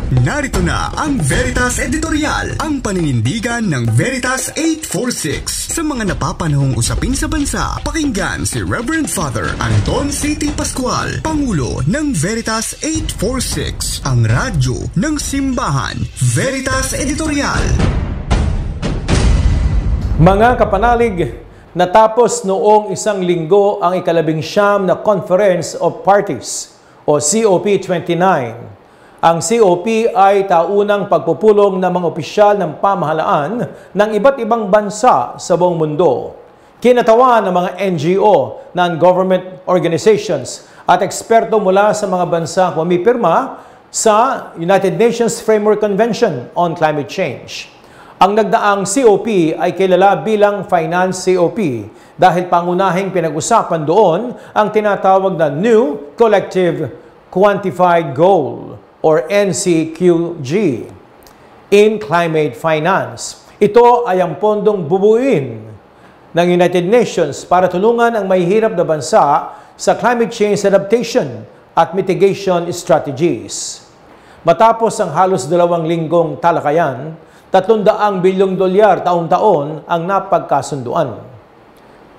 Narito na ang Veritas Editorial, ang paninindigan ng Veritas 846 sa mga napapanahong usapin sa bansa. Pakinggan si Reverend Father Anton C.T. Pascual, Pangulo ng Veritas 846, ang radyo ng simbahan. Veritas Editorial. Mga kapanalig, natapos noong isang linggo ang ika-19 na Conference of Parties o COP29. Ang COP ay taunang pagpupulong ng mga opisyal ng pamahalaan ng iba't ibang bansa sa buong mundo. Kinatawan ng mga NGO, non-government organizations at eksperto mula sa mga bansa pumipirma sa United Nations Framework Convention on Climate Change. Ang nagdaang COP ay kilala bilang Finance COP dahil pangunahing pinag-usapan doon ang tinatawag na New Collective Quantified Goal or NCQG in Climate Finance. Ito ay ang pondong bubuin ng United Nations para tulungan ang mahihirap na bansa sa climate change adaptation at mitigation strategies. Matapos ang halos 2 linggong talakayan, $300 bilyong taon-taon ang napagkasunduan.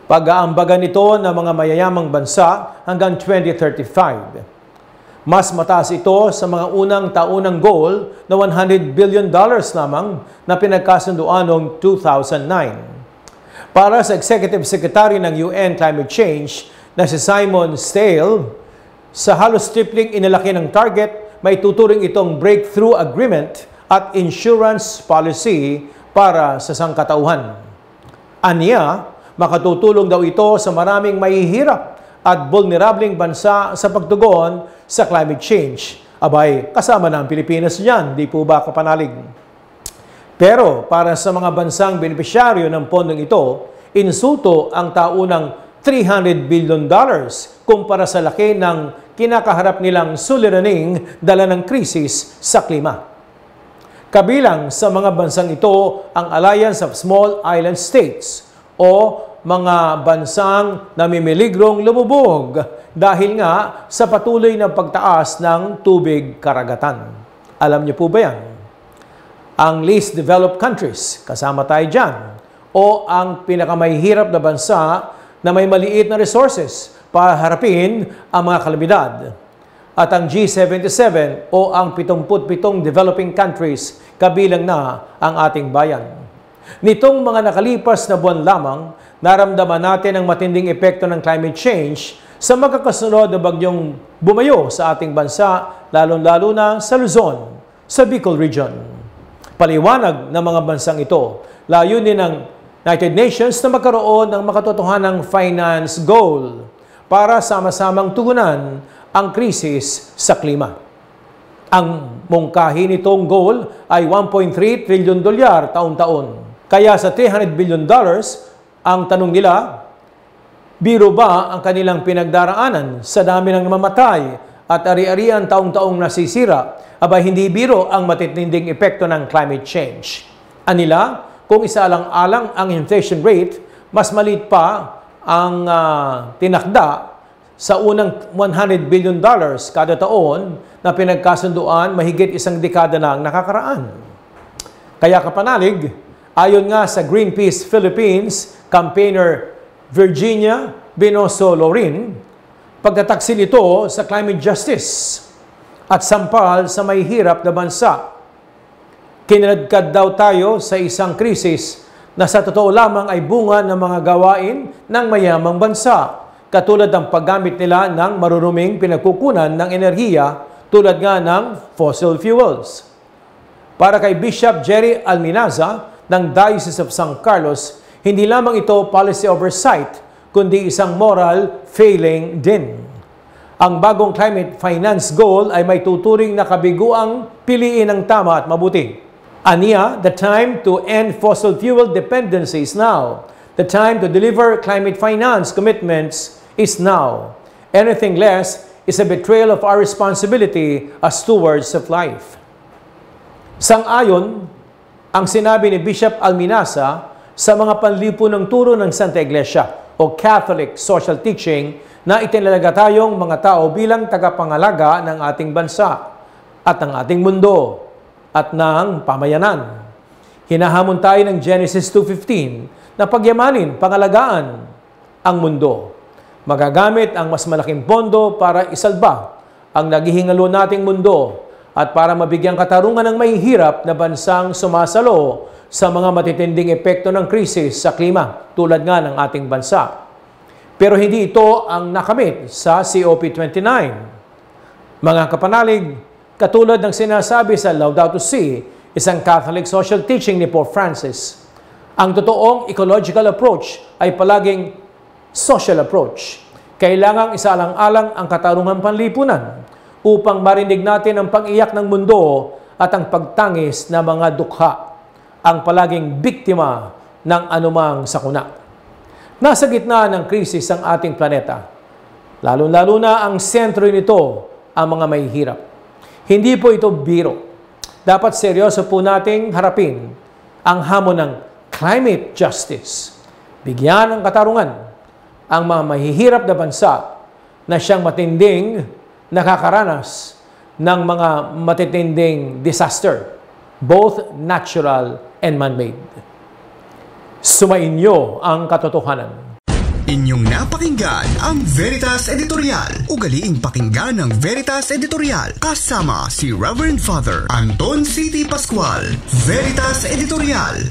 Pag-aambagan ito ng mga mayayamang bansa hanggang 2035. Mas mataas ito sa mga unang taunang goal na $100 billion lamang na pinagkasunduan noong 2009. Para sa Executive Secretary ng UN Climate Change na si Simon Stale, sa halos tripling inilaki ng target, may tuturing itong breakthrough agreement at insurance policy para sa sangkatauhan. Aniya, makatutulong daw ito sa maraming mahihirap at vulnerableng bansa sa pagtugon sa climate change. Abay, kasama na ang Pilipinas diyan, di po ba kapanalig? Pero para sa mga bansang benepisyaryo ng pondong ito, insulto ang taunang $300 billion kumpara sa laki ng kinakaharap nilang suliraning dala ng krisis sa klima. Kabilang sa mga bansang ito ang Alliance of Small Island States o mga bansang namimiligrong lumubog dahil nga sa patuloy na pagtaas ng tubig karagatan. Alam niyo po ba yan? Ang least developed countries, kasama tayo dyan, o ang pinakamahihirap na bansa na may maliit na resources para harapin ang mga kalamidad. At ang G77 o ang 77 developing countries, kabilang na ang ating bayan. Nitong mga nakalipas na buwan lamang, naramdaman natin ang matinding epekto ng climate change sa magkakasunod na bagyong bumayo sa ating bansa, lalong-lalo na sa Luzon, sa Bicol Region. Paliwanag ng mga bansang ito, layunin ng United Nations na magkaroon ng makatotohanang finance goal para sama-samang tugunan ang krisis sa klima. Ang mungkahi nitong goal ay $1.3 trillion taon-taon. Kaya sa $300 billion, ang tanong nila, biro ba ang kanilang pinagdaraanan sa dami ng namamatay at ari-arian taong-taong nasisira? Aba, hindi biro ang matitinding epekto ng climate change. Anila, kung isaalang-alang ang inflation rate, mas maliit pa ang tinakda sa unang $100 billion kada taon na pinagkasunduan mahigit isang dekada na ang nakakaraan. Kaya kapanalig, ayon nga sa Greenpeace Philippines campaigner Virginia Binoso-Lorin, pagtataksil ito sa climate justice at sampal sa may hirap na bansa. Kinaladkad daw tayo sa isang krisis na sa totoo lamang ay bunga ng mga gawain ng mayamang bansa, katulad ng paggamit nila ng maruruming pinagkukunan ng enerhiya tulad nga ng fossil fuels. Para kay Bishop Jerry Alminaza ng Diocese of San Carlos, hindi lamang ito policy oversight, kundi isang moral failing din. Ang bagong climate finance goal ay may tuturing na kabiguang piliin ang tama at mabuti. Aniya, the time to end fossil fuel dependency is now. The time to deliver climate finance commitments is now. Anything less is a betrayal of our responsibility as stewards of life. Sang-ayon ang sinabi ni Bishop Alminaza sa mga panlipunang turo ng Santa Iglesia o Catholic social teaching na itinalaga tayong mga tao bilang tagapangalaga ng ating bansa. at ng ating mundo at ng pamayanan. Hinahamon tayo ng Genesis 2:15 na pagyamanin, pangalagaan ang mundo. Magagamit ang mas malaking pondo para isalba ang naghihingalo nating mundo at para mabigyang katarungan ng mahihirap na bansang sumasalo sa mga matitinding epekto ng krisis sa klima tulad nga ng ating bansa. Pero hindi ito ang nakamit sa COP29. Mga kapanalig, katulad ng sinasabi sa Laudato Si, isang Catholic social teaching ni Pope Francis, ang totoong ecological approach ay palaging social approach. Kailangang isaalang-alang ang katarungang panlipunan upang marinig natin ang pag-iyak ng mundo at ang pagtangis ng mga dukha, ang palaging biktima ng anumang sakuna. Nasa gitna ng krisis ang ating planeta. Lalo-lalo na ang sentro nito ang mga mahihirap. Hindi po ito biro. Dapat seryoso po nating harapin ang hamon ng climate justice. Bigyan ng katarungan ang mga mahihirap na bansa na siyang matinding nakakaranas ng mga matitinding disaster, both natural and man-made. Sumainyo ang katotohanan. Inyong napakinggan ang Veritas Editorial. Ugaliing pakinggan ng Veritas Editorial kasama si Reverend Father Anton C. Pascual. Veritas Editorial.